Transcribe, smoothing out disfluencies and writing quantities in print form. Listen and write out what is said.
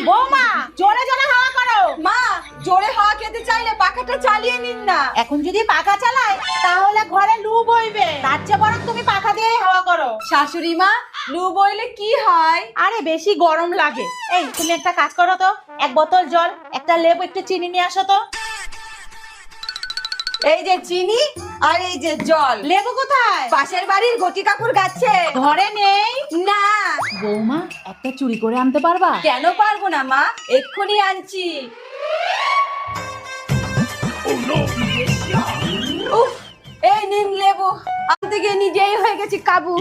বৌমা জোরে জোরে হাওয়া করো। মা, জোরে হাওয়া খেতে চাইলে পাখাটা চালিয়ে নিন না। এখন যদি পাখা চালায় তাহলে ঘরে লু বইবে, তার চেয়ে বরং তুমি পাখা দিয়েই হাওয়া করো। শাশুড়ি মা, লু বইলে কি হয়? আরে বেশি গরম লাগে। এই তুমি একটা কাজ করো তো, এক বোতল জল, একটা লেবু, একটু চিনি নিয়ে আসো তো। এই যে চিনি আর এই যে জল। লেবু কোথায়? পাশের বাড়ির গটি কাকুর গাছে। ঘরে নেই। না। বৌমা একটা চুরি করে আনতে পারবা? কেন পারবো না মা, এক্ষুনি আনছি। উফ, এই নিন লেবু। আনতে গিয়ে নিজেই হয়ে গেছি কাবু।